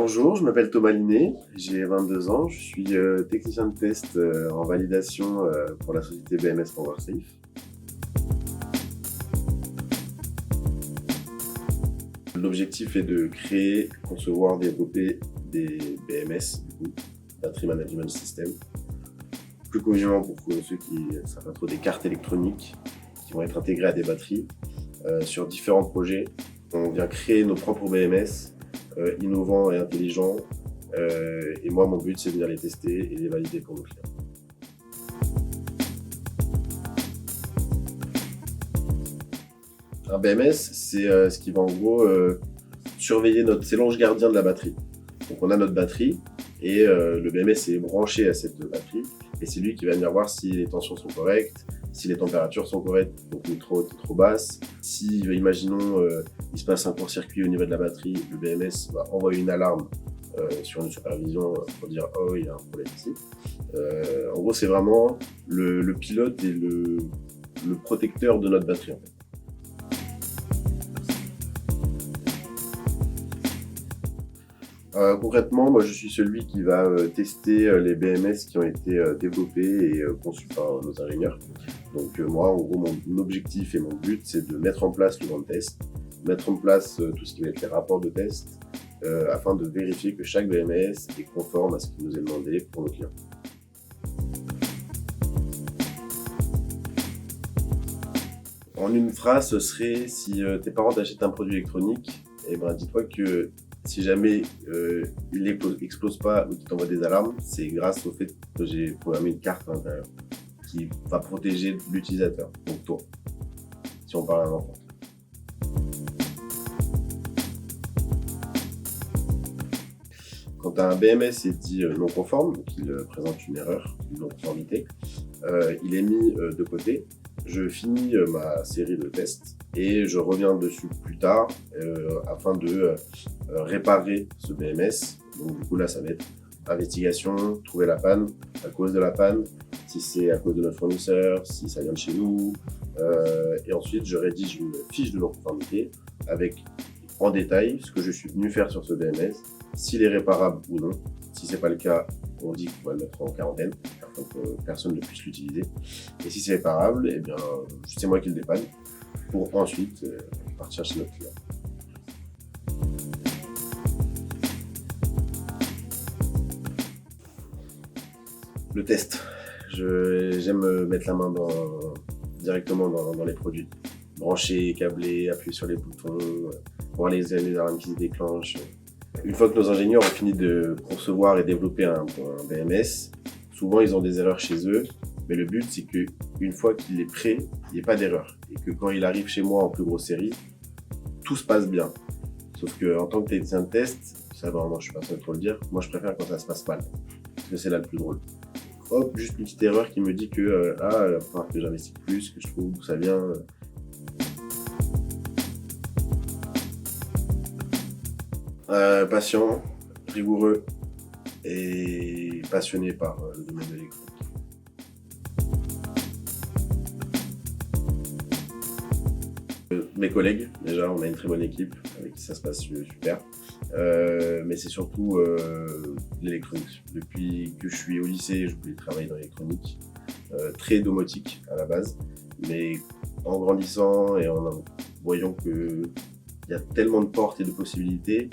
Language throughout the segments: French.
Bonjour, je m'appelle Thomas Linet, j'ai 22 ans, je suis technicien de test en validation pour la société BMS PowerSafe. L'objectif est de créer, concevoir, développer des BMS, du coup, Battery Management System, plus communément pour ceux qui savent pas trop, des cartes électroniques qui vont être intégrées à des batteries sur différents projets. On vient créer nos propres BMS innovants et intelligents. Et moi, mon but, c'est de venir les tester et les valider pour nos clients. Un BMS, c'est ce qui va en gros surveiller c'est l'ange gardien de la batterie. Donc on a notre batterie et le BMS est branché à cette batterie et c'est lui qui va venir voir si les tensions sont correctes, si les températures sont correctes, donc ni trop haute ni trop basse. Si, imaginons, il se passe un court-circuit au niveau de la batterie, le BMS va envoyer une alarme sur une supervision pour dire « Oh, il y a un problème ici ». En gros, c'est vraiment le pilote et le protecteur de notre batterie, en fait. Concrètement, moi je suis celui qui va tester les BMS qui ont été développés et conçus par nos ingénieurs. Donc moi, en gros, mon objectif et mon but, c'est de mettre en place le grand test, mettre en place tout ce qui va être les rapports de test, afin de vérifier que chaque BMS est conforme à ce qui nous est demandé pour nos clients. En une phrase, ce serait si tes parents t'achètent un produit électronique, eh ben, dis-toi que si jamais il n'explose pas ou qu'il t'envoie des alarmes, c'est grâce au fait que j'ai programmé une carte à l'intérieur qui va protéger l'utilisateur, donc toi, si on parle à un enfant. Quand un BMS est dit non conforme, donc il présente une erreur, une non-conformité, il est mis de côté. Je finis ma série de tests et je reviens dessus plus tard afin de réparer ce BMS. Donc du coup là, ça va être investigation, trouver la panne, la cause de la panne, si c'est à cause de notre fournisseur, si ça vient de chez nous. Et ensuite, je rédige une fiche de non-conformité avec en détail ce que je suis venu faire sur ce BMS, s'il est réparable ou non. Si c'est pas le cas, on dit qu'on va le mettre en quarantaine afin que personne ne puisse l'utiliser. Et si c'est réparable, eh bien, c'est moi qui le dépanne pour ensuite partir chez notre client. Le test. J'aime mettre la main directement dans les produits. Brancher, câbler, appuyer sur les boutons, voir les alarmes qui se déclenchent. Une fois que nos ingénieurs ont fini de concevoir et développer un BMS, souvent ils ont des erreurs chez eux, mais le but c'est qu'une fois qu'il est prêt, il n'y ait pas d'erreur. Et que quand il arrive chez moi en plus grosse série, tout se passe bien. Sauf qu'en tant que technicien de test, ça vraiment je suis pas seul pour le dire, moi je préfère quand ça se passe mal. Parce que c'est là le plus drôle. Hop, juste une petite erreur qui me dit que il va falloir que j'investisse plus, que je trouve d'où ça vient. Patient, rigoureux et passionné par le domaine de l'électronique. Mes collègues, déjà, on a une très bonne équipe avec qui ça se passe super. Mais c'est surtout l'électronique. Depuis que je suis au lycée, je voulais travailler dans l'électronique, très domotique à la base. Mais en grandissant et en voyant qu'il y a tellement de portes et de possibilités,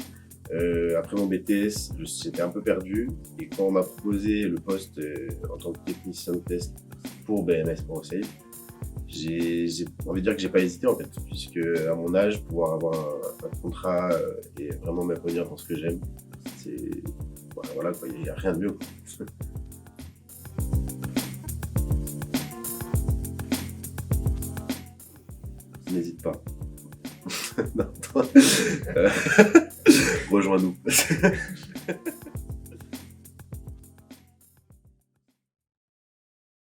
après mon BTS, j'étais un peu perdu et quand on m'a proposé le poste en tant que technicien de test pour BMS PowerSafe, j'ai envie de dire que j'ai pas hésité en fait, puisque à mon âge, pouvoir avoir un contrat et vraiment m'épanouir dans ce que j'aime, c'est voilà quoi, il n'y a rien de mieux, quoi. N'hésite pas. Non, rejoins-nous.